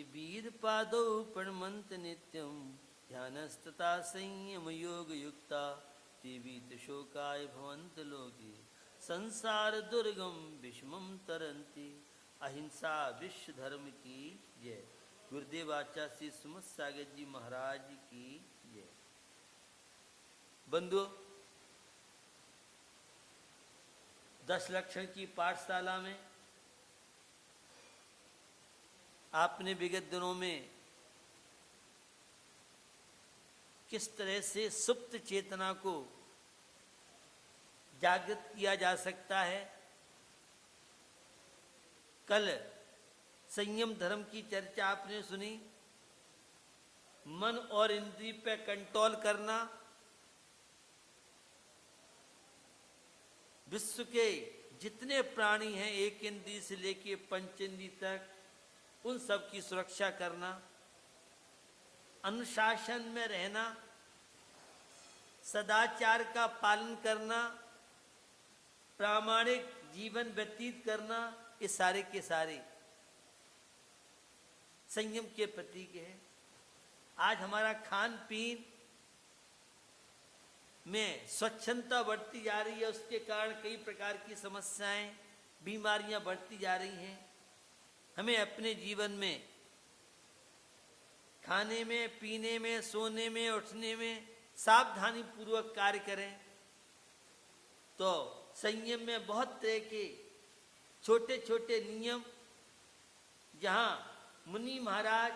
वीर पादौ प्रणमन्त नित्यं ध्यानस्तथा संयम योग युक्ता ते वीत शोकाय भवन्त लोके संसार दुर्गम विषमं तरन्ति। अहिंसा विश्व धर्म की जय। गुरुदेव आचार्य श्री सुमत सागर जी महाराज की जय। बंधुओं, 10 लक्षण की पाठशाला में आपने विगत दिनों में किस तरह से सुप्त चेतना को जागृत किया जा सकता है, कल संयम धर्म की चर्चा आपने सुनी। मन और इंद्रिय पे कंट्रोल करना, विश्व के जितने प्राणी हैं एक इंद्रिय से लेके पंच इंद्रिय तक, उन सब की सुरक्षा करना, अनुशासन में रहना, सदाचार का पालन करना, प्रामाणिक जीवन व्यतीत करना, ये सारे के सारे संयम के प्रतीक हैं। आज हमारा खान पीन में स्वच्छता बढ़ती जा रही है, उसके कारण कई प्रकार की समस्याएं, बीमारियां बढ़ती जा रही हैं। हमें अपने जीवन में खाने में, पीने में, सोने में, उठने में सावधानी पूर्वक कार्य करें तो संयम में बहुत तरह के छोटे छोटे नियम, जहाँ मुनि महाराज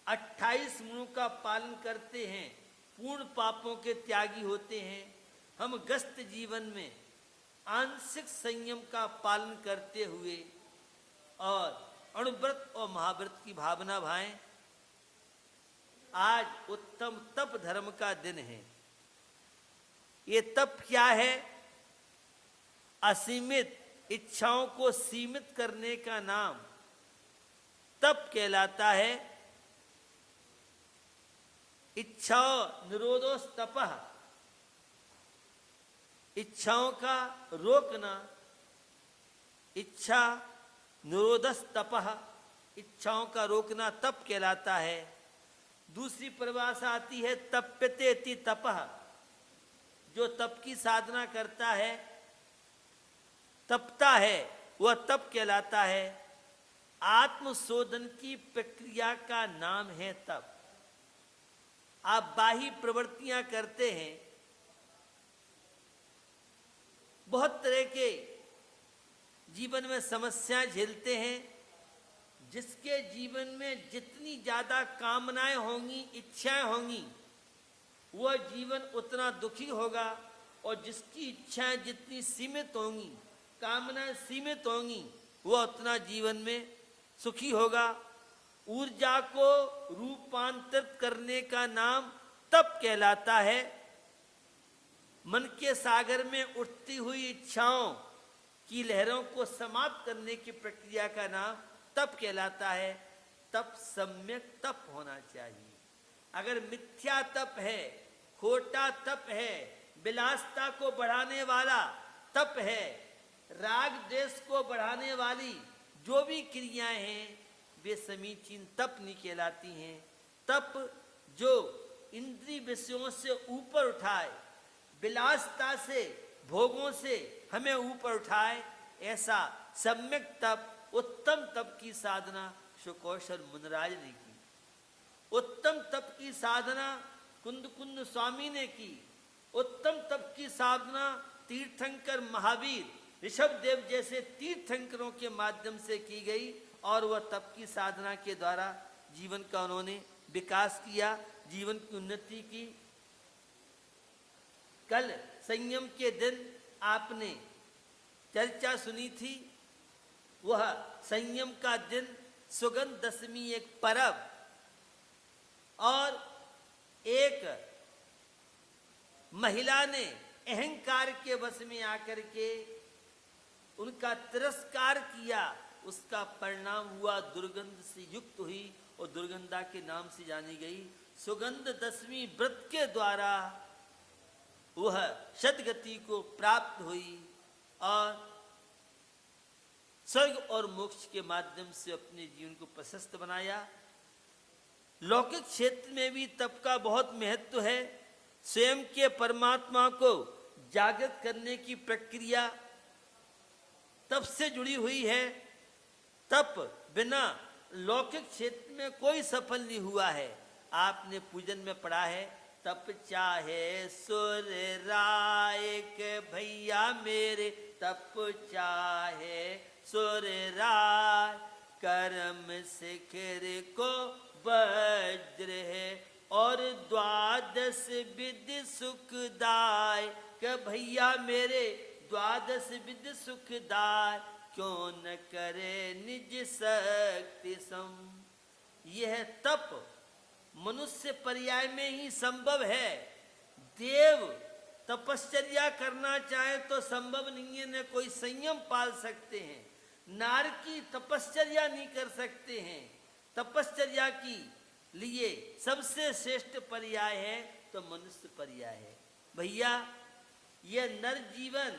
28 गुणों का पालन करते हैं, पूर्ण पापों के त्यागी होते हैं, हम गस्त जीवन में आंशिक संयम का पालन करते हुए और अणुव्रत और महाव्रत की भावना भाएं। आज उत्तम तप धर्म का दिन है। ये तप क्या है? असीमित इच्छाओं को सीमित करने का नाम तप कहलाता है। इच्छा निरोधोस तपः, इच्छाओं का रोकना, इच्छा निरोधस तपः, इच्छाओं का रोकना तप कहलाता है। दूसरी परिभाषा आती है तप्यते इति तपः, जो तप की साधना करता है, तपता है, वह तप कहलाता है। आत्मशोधन की प्रक्रिया का नाम है तप। आप बाह्य प्रवृत्तियां करते हैं, बहुत तरह के जीवन में समस्याएं झेलते हैं, जिसके जीवन में जितनी ज्यादा कामनाएं होंगी, इच्छाएं होंगी, वह जीवन उतना दुखी होगा, और जिसकी इच्छाएं जितनी सीमित होंगी, कामनाएं सीमित होंगी, वह उतना जीवन में सुखी होगा। ऊर्जा को रूपांतरित करने का नाम तप कहलाता है। मन के सागर में उठती हुई इच्छाओं की लहरों को समाप्त करने की प्रक्रिया का नाम तप कहलाता है। तप सम्यक तप होना चाहिए। अगर मिथ्या तप है, खोटा तप है, विलासता को बढ़ाने वाला तप है, राग द्वेष को बढ़ाने वाली जो भी क्रियाएं हैं, वे समीचीन तप नहीं कहलाती हैं। तप जो इंद्रिय विषयों से ऊपर उठाए, विलासता से, भोगों से हमें ऊपर उठाए, ऐसा सम्यक तप, उत्तम तप की साधना सुकौशल मुनिराज ने की। उत्तम तप की साधना कुंद स्वामी ने की। उत्तम तप की साधना तीर्थंकर महावीर ऋषभदेव जैसे तीर्थंकरों के माध्यम से की गई, और वह तप की साधना के द्वारा जीवन का उन्होंने विकास किया, जीवन की उन्नति की। कल संयम के दिन आपने चर्चा सुनी थी। वह संयम का दिन सुगंध दशमी एक पर्व, और एक महिला ने अहंकार के वश में आकर के उनका तिरस्कार किया, उसका परिणाम हुआ दुर्गंध से युक्त हुई और दुर्गंधा के नाम से जानी गई। सुगंध दशमी व्रत के द्वारा वह सदगति को प्राप्त हुई और स्वर्ग और मोक्ष के माध्यम से अपने जीवन को प्रशस्त बनाया। लौकिक क्षेत्र में भी तप का बहुत महत्व है। स्वयं के परमात्मा को जागृत करने की प्रक्रिया तप से जुड़ी हुई है। तप बिना लौकिक क्षेत्र में कोई सफल नहीं हुआ है। आपने पूजन में पढ़ा है, तप चाहे सुर राय के भैया मेरे, तप चाहे सुर राय, कर्म शिखर को वज्र है और द्वादश विधि सुखदाय के भैया मेरे, द्वादश विधि सुखदाय, क्यों न करे निज शक्ति सम। यह तप मनुष्य पर्याय में ही संभव है। देव तपश्चर्या करना चाहे तो संभव नहीं है, न कोई संयम पाल सकते हैं। नारकी तपश्चर्या नहीं कर सकते हैं। तपश्चर्या की लिए सबसे श्रेष्ठ पर्याय है तो मनुष्य पर्याय है। भैया, यह नर जीवन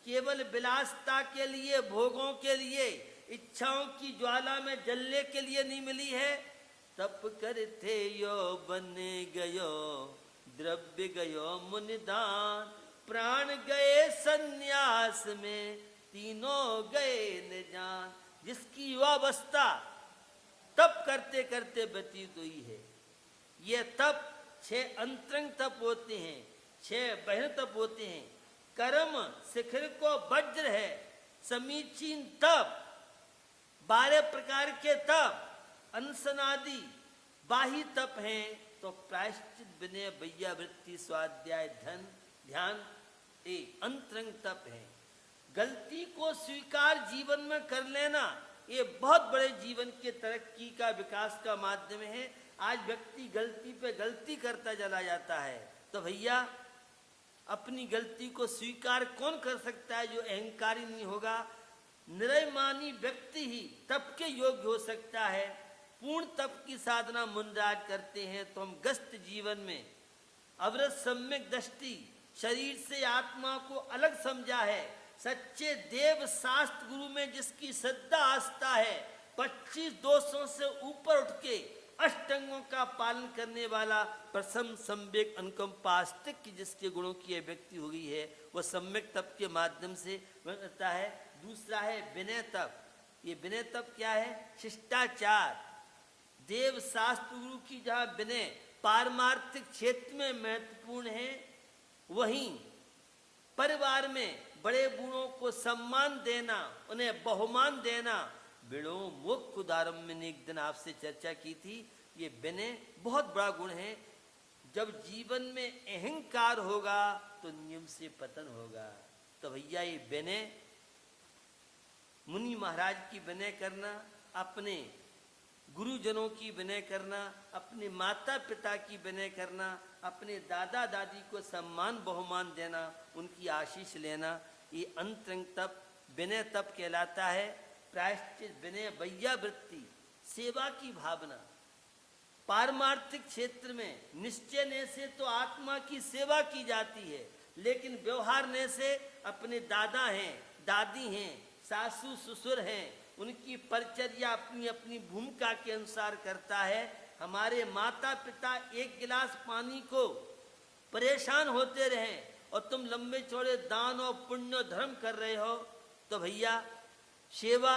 केवल विलासता के लिए, भोगों के लिए, इच्छाओं की ज्वाला में जलने के लिए नहीं मिली है। तप करते यो बन गयो, द्रव्य गयो मुनिदान, प्राण गए सन्यास में, तीनों गए न जान। जिसकी युवावस्था तप करते करते व्यतीत हुई है। ये तप 6 अंतरंग तप होते हैं, 6 बहिर् तप होते हैं। कर्म शिखर को वज्र है, समीचीन तप, 12 प्रकार के तप, अनशनादि बाही तप हैं। तो प्रायश्चित, विनय, वैयावृत्ति, स्वाध्याय, धन, ध्यान एक अंतरंग तप है। गलती को स्वीकार जीवन में कर लेना, ये बहुत बड़े जीवन के तरक्की का, विकास का माध्यम है। आज व्यक्ति गलती पे गलती करता चला जाता है। तो भैया, अपनी गलती को स्वीकार कौन कर सकता है जो अहंकारी नहीं होगा। निरयमानी व्यक्ति ही तप के योग्य हो सकता है। पूर्ण तप की साधना मुनराज करते हैं तो हम गस्त जीवन में अवरत सम्यक दृष्टि, शरीर से आत्मा को अलग समझा है। सच्चे देव शास्त्र गुरु में जिसकी श्रद्धा आस्था है, 25 दोषों से ऊपर उठ के अष्टंगों का पालन करने वाला, प्रसम सम्यक अनुकंपास्तिक जिसके गुणों की व्यक्ति हो गई है, वो सम्यक तप के माध्यम से बनता है। दूसरा है विनय तप। ये विनय तप क्या है? शिष्टाचार। देव शास्त्र गुरु की जहाँ विनय पारमार्थिक क्षेत्र में महत्वपूर्ण है, वहीं परिवार में बड़े बूढ़ों को सम्मान देना, उन्हें बहुमान देना। बिड़ो मुख उदारम मैंने एक दिन आपसे चर्चा की थी। ये विनय बहुत बड़ा गुण है। जब जीवन में अहंकार होगा तो नियम से पतन होगा। तो भैया, ये विनय, मुनि महाराज की विनय करना, अपने गुरुजनों की विनय करना, अपने माता पिता की विनय करना, अपने दादा दादी को सम्मान बहुमान देना, उनकी आशीष लेना, ये अंतरंग तप विनय तप कहलाता है। प्रायश्चित, विनय, वैयावृत्ति, सेवा की भावना। पारमार्थिक क्षेत्र में निश्चय ने से तो आत्मा की सेवा की जाती है, लेकिन व्यवहार ने से अपने दादा हैं, दादी हैं, सासू ससुर हैं, उनकी परिचर्या अपनी अपनी भूमिका के अनुसार करता है। हमारे माता पिता एक गिलास पानी को परेशान होते रहे और तुम लंबे चौड़े दान और पुण्य धर्म कर रहे हो, तो भैया, सेवा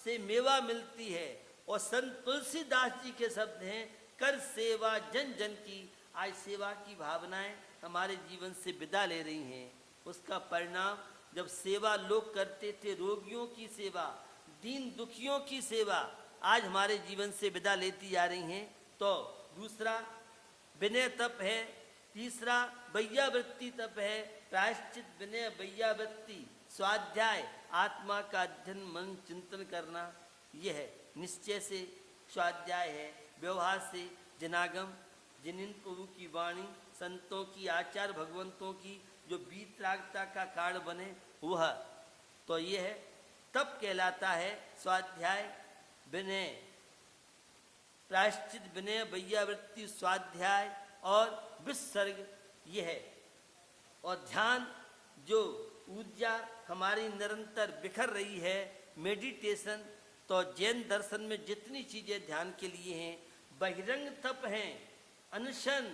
से मेवा मिलती है। और संत तुलसीदास जी के शब्द हैं, कर सेवा जन जन की। आज सेवा की भावनाएं हमारे जीवन से विदा ले रही हैं। उसका परिणाम, जब सेवा लोग करते थे, रोगियों की सेवा, दीन दुखियों की सेवा, आज हमारे जीवन से विदा लेती जा रही हैं। तो दूसरा विनय तप है। तीसरा वैयावृत्ति तप है। प्रायश्चित, विनय, वैयावृत्ति, स्वाध्याय, आत्मा का अध्ययन, मन चिंतन करना, यह है। निश्चय से स्वाध्याय है। व्यवहार से जनागम, जिन प्रभु की वाणी, संतों की, आचार्य भगवंतों की जो वीतरागता का कारण बने, वह तो ये है तप कहलाता है। स्वाध्याय, विनय, प्रायश्चित, विनय, वैयावृत्ति, स्वाध्याय और विसर्ग, ये है। और ध्यान, जो ऊर्जा हमारी निरंतर बिखर रही है, मेडिटेशन। तो जैन दर्शन में जितनी चीज़ें ध्यान के लिए हैं, बहिरंग तप हैं, अनशन,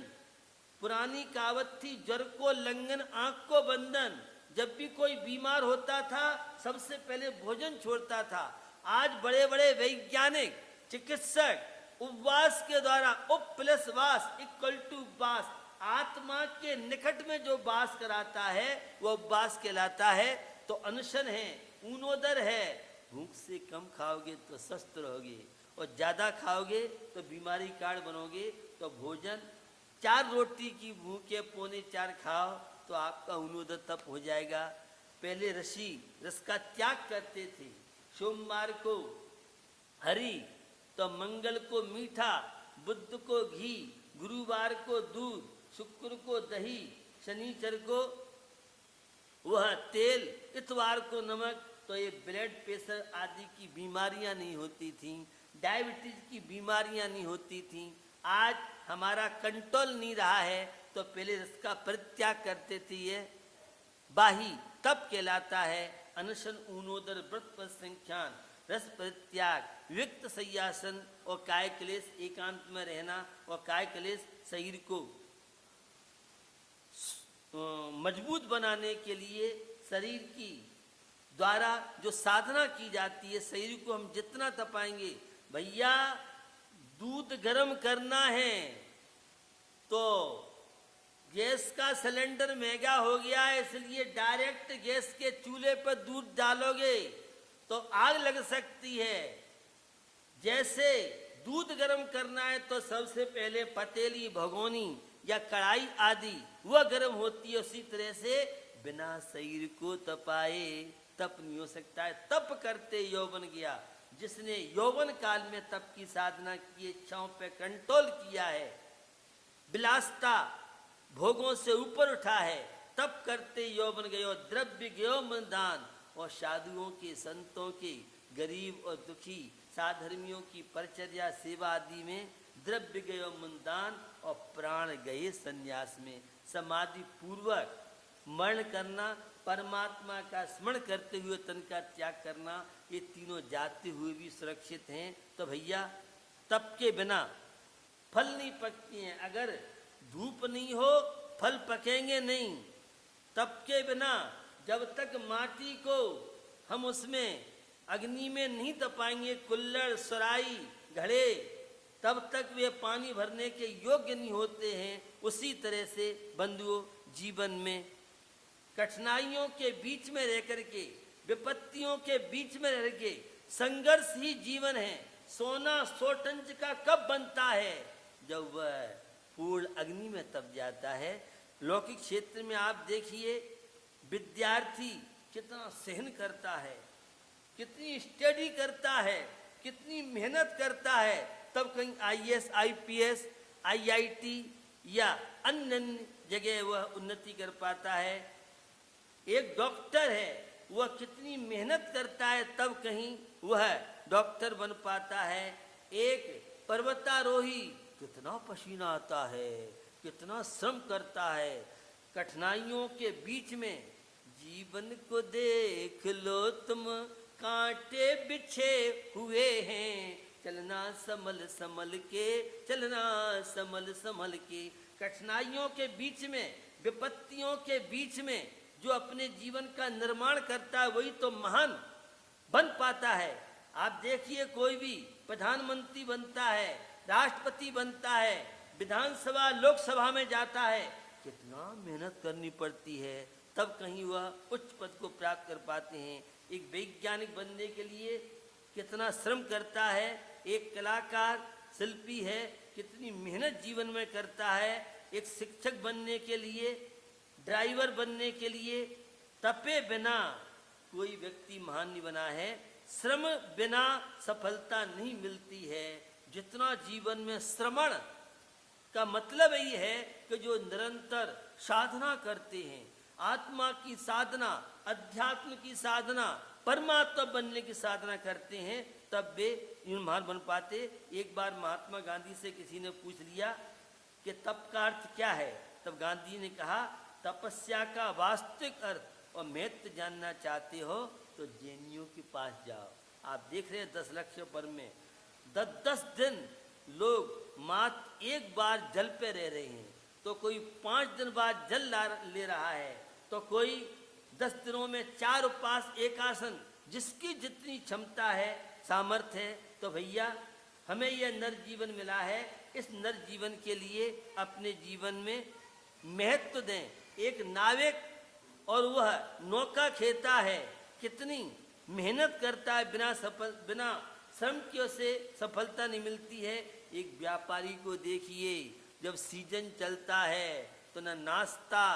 पुरानी कहावत थी ज्वर को लंघन आंख को बंधन। जब भी कोई बीमार होता था सबसे पहले भोजन छोड़ता था। आज बड़े बड़े वैज्ञानिक चिकित्सक उपवास के द्वारा उप प्लस वास इक्वल टू वास, आत्मा के निकट में जो वास कराता है वो उपवास कहलाता है। तो अनशन है, ऊनोदर है, भूख से कम खाओगे तो स्वस्थ रहोगे और ज़्यादा खाओगे तो बीमारी कार्ड बनोगे। तो भोजन 4 रोटी की भूख है, 3.25 खाओ तो आपका ऊनोदर तप हो जाएगा। पहले ऋषि रस का त्याग करते थे। सोमवार को हरी तो मंगल को मीठा, बुध को घी, गुरुवार को दूध, शुक्र को दही, शनिचर को वह तेल, इतवार को नमक। तो ये ब्लड प्रेशर आदि की बीमारियां नहीं होती थीं, डायबिटीज की बीमारियां नहीं होती थीं। आज हमारा कंट्रोल नहीं रहा है तो पहले इसका परित्याग करते थे। ये बाही तप कहलाता है। अनशन, ऊनोदर, व्रत पर संख्यान, रस परित्याग, विविक्त सय्यासन और काय क्लेश, एकांत में रहना और काय क्लेश शरीर को मजबूत बनाने के लिए शरीर की द्वारा जो साधना की जाती है। शरीर को हम जितना तपाएंगे, भैया दूध गर्म करना है तो गैस का सिलेंडर महंगा हो गया है, इसलिए डायरेक्ट गैस के चूल्हे पर दूध डालोगे तो आग लग सकती है। जैसे दूध गर्म करना है तो सबसे पहले पतीली, भगोनी या कढ़ाई आदि वह गर्म होती है। उसी तरह से बिना शरीर को तपाए तप नहीं हो सकता है। तप करते यौवन गया। जिसने यौवन काल में तप की साधना की, इच्छाओं पे कंट्रोल किया है, विलासता भोगों से ऊपर उठा है, तप करते यौवन गयो, द्रव्य गयो मन दान। और साधुओं के, संतों के, गरीब और दुखी साधर्मियों की परिचर्या सेवा आदि में द्रव्य गयो मन दान और प्राण गए संन्यास में। समाधि पूर्वक मरण करना, परमात्मा का स्मरण करते हुए तन का त्याग करना, ये तीनों जाते हुए भी सुरक्षित हैं। तो भैया तप के बिना फल नहीं पकती हैं। अगर धूप नहीं हो फल पकेंगे नहीं। तप के बिना जब तक माटी को हम उसमें अग्नि में नहीं तपाएंगे, कुल्हड़, सुराई, घड़े, तब तक वे पानी भरने के योग्य नहीं होते हैं। उसी तरह से बंधुओं, जीवन में कठिनाइयों के बीच में रह करके, विपत्तियों के बीच में रह के संघर्ष ही जीवन है। सोना 100 टन का कब बनता है? जब वह पूर्ण अग्नि में तप जाता है। लौकिक क्षेत्र में आप देखिए विद्यार्थी कितना सहन करता है, कितनी स्टडी करता है, कितनी मेहनत करता है, तब कहीं IAS, IPS, IIT या अन्य जगह वह उन्नति कर पाता है। एक डॉक्टर है, वह कितनी मेहनत करता है तब कहीं वह डॉक्टर बन पाता है। एक पर्वतारोही कितना पसीना आता है, कितना श्रम करता है। कठिनाइयों के बीच में जीवन को देख लो तुम, कांटे बिछे हुए हैं, चलना संभल संभल के, चलना संभल संभल के। कठिनाइयों के बीच में, विपत्तियों के बीच में जो अपने जीवन का निर्माण करता है वही तो महान बन पाता है। आप देखिए कोई भी प्रधानमंत्री बनता है, राष्ट्रपति बनता है, विधानसभा लोकसभा में जाता है, कितना मेहनत करनी पड़ती है तब कहीं वह उच्च पद को प्राप्त कर पाते हैं। एक वैज्ञानिक बनने के लिए कितना श्रम करता है, एक कलाकार शिल्पी है कितनी मेहनत जीवन में करता है, एक शिक्षक बनने के लिए, ड्राइवर बनने के लिए तपे बिना कोई व्यक्ति महान नहीं बना है। श्रम बिना सफलता नहीं मिलती है। जितना जीवन में श्रमण का मतलब यही है कि जो निरंतर साधना करते हैं, आत्मा की साधना, अध्यात्म की साधना, परमात्मा बनने की साधना करते हैं, तब वे इन महान बन पाते। एक बार महात्मा गांधी से किसी ने पूछ लिया कि तप का अर्थ क्या है, तब गांधी ने कहा तपस्या का वास्तविक अर्थ और महत्व जानना चाहते हो तो जैनियों के पास जाओ। आप देख रहे हैं 10 लक्ष्य पर्व में 10-10 दिन लोग मात्र एक बार जल पे रह रहे हैं, तो कोई 5 दिन बाद जल ले रहा है, तो कोई 10 दिनों में 4 उपवास, एक आसन, जिसकी जितनी क्षमता है, सामर्थ्य है। तो भैया हमें यह नर जीवन मिला है, इस नर जीवन के लिए अपने जीवन में महत्व दें। एक नाविक और वह नौका खेता है, कितनी मेहनत करता है, बिना श्रम की से सफलता नहीं मिलती है। एक व्यापारी को देखिए, जब सीजन चलता है तो न नाश्ता,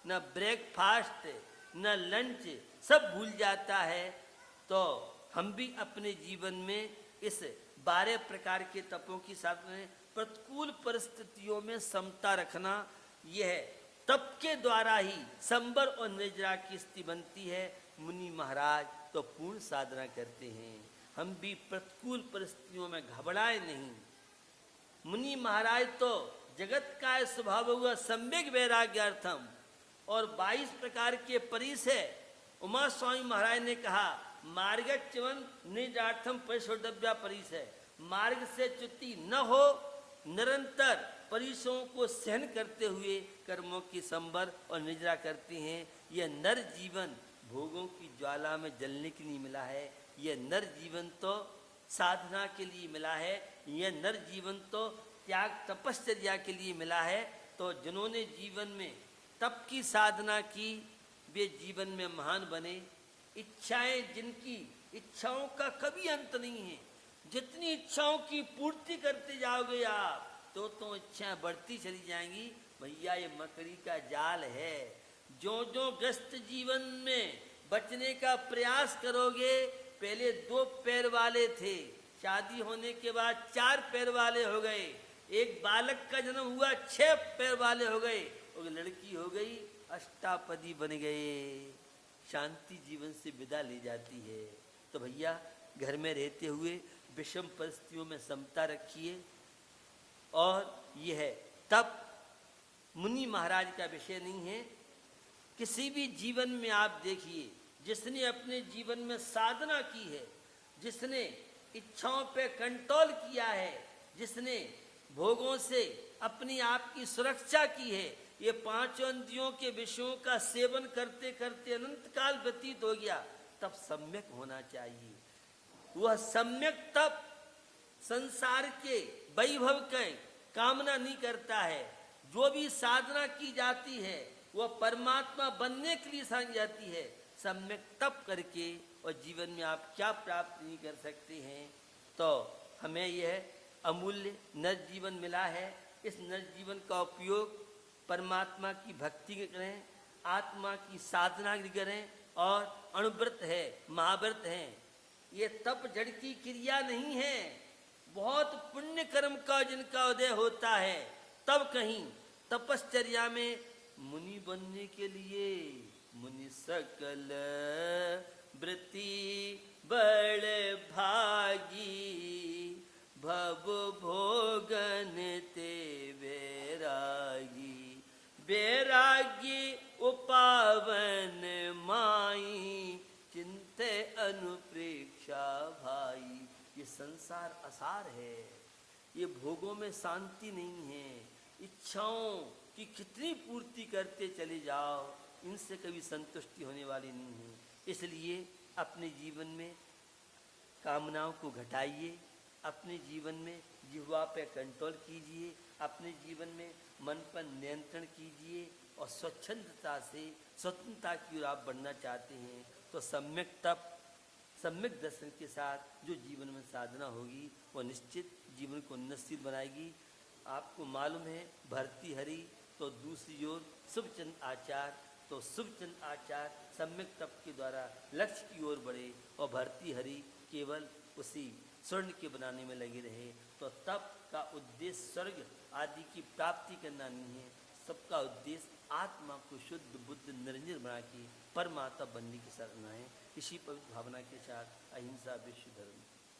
न ब्रेकफास्ट, न लंच, सब भूल जाता है। तो हम भी अपने जीवन में इस 12 प्रकार के तपों की साथ में प्रतिकूल परिस्थितियों में समता रखना, यह तप के द्वारा ही संबर और निर्जरा की स्थिति बनती है। मुनि महाराज तो पूर्ण साधना करते हैं, हम भी प्रतिकूल परिस्थितियों में घबराए नहीं। मुनि महाराज तो जगत का स्वभाव हुआ सम्यक वैराग्यार्थम, और 22 प्रकार के परिस है। उमा स्वामी महाराज ने कहा मार्गच्यवन निजार्थम परिशोधव्या परिस है, मार्ग से च्युति न हो, निरंतर परिसों को सहन करते हुए कर्मों की संबर और निजरा करते हैं। यह नर जीवन भोगों की ज्वाला में जलने के लिए मिला है, यह नर जीवन तो साधना के लिए मिला है, यह नर जीवन तो त्याग तपश्चर्या के लिए मिला है। तो जिन्होंने जीवन में तप की साधना की, वे जीवन में महान बने। इच्छाएं, जिनकी इच्छाओं का कभी अंत नहीं है, जितनी इच्छाओं की पूर्ति करते जाओगे आप तो इच्छाएं बढ़ती चली जाएंगी। भैया ये मकड़ी का जाल है, जो जो व्यस्त जीवन में बचने का प्रयास करोगे, पहले 2 पैर वाले थे, शादी होने के बाद 4 पैर वाले हो गए, एक बालक का जन्म हुआ 6 पैर वाले हो गए, और लड़की हो गई अष्टापदी बन गए, शांति जीवन से विदा ले जाती है। तो भैया घर में रहते हुए विषम परिस्थितियों में समता रखिए। और यह तप मुनि महाराज का विषय नहीं है, किसी भी जीवन में आप देखिए, जिसने अपने जीवन में साधना की है, जिसने इच्छाओं पे कंट्रोल किया है, जिसने भोगों से अपनी आप की सुरक्षा की है, ये 5 इंद्रियों के विषयों का सेवन करते करते अनंत काल व्यतीत हो गया, तब सम्यक होना चाहिए। वह सम्यक तप संसार के वैभव की कामना नहीं करता है। जो भी साधना की जाती है वह परमात्मा बनने के लिए साधी जाती है। सम्यक तप करके और जीवन में आप क्या प्राप्त नहीं कर सकते हैं। तो हमें यह अमूल्य नर जीवन मिला है, इस नर जीवन का उपयोग परमात्मा की भक्ति करें, आत्मा की साधना करें, और अणुव्रत है, महाव्रत है। ये तप जड़ की क्रिया नहीं है, बहुत पुण्य कर्म का जिनका उदय होता है, तब कहीं तपश्चर्या में मुनि बनने के लिए मुनि सकल वृत्ति बड़ भागी, भव भोगन ते बैरागी, बैरागी उपावन माई, चिंते अनुप्रेक्षा भाई। ये संसार असार है, ये भोगों में शांति नहीं है, इच्छाओं की कितनी पूर्ति करते चले जाओ, इनसे कभी संतुष्टि होने वाली नहीं है। इसलिए अपने जीवन में कामनाओं को घटाइए, अपने जीवन में जिह्वा पे कंट्रोल कीजिए, अपने जीवन में मन पर नियंत्रण कीजिए, और स्वच्छंदता से स्वतंत्रता की ओर आप बढ़ना चाहते हैं तो सम्यक तप, सम्यक दर्शन के साथ जो जीवन में साधना होगी वो निश्चित जीवन को उन्नतशील बनाएगी। आपको मालूम है भर्तृहरि तो दूसरी ओर शुभचंद आचार, तो शुभचंद आचार सम्यक तप के द्वारा लक्ष्य की ओर बढ़े, और भर्तृहरि केवल उसी स्वर्ण के बनाने में लगे रहे। तो तप का उद्देश्य स्वर्ग आदि की प्राप्ति करना नहीं है, सबका उद्देश्य आत्मा को शुद्ध बुद्ध निरंजन बना के परमात्मा बनने की साधना है। इसी पवित्र भावना के साथ अहिंसा विश्व धर्म।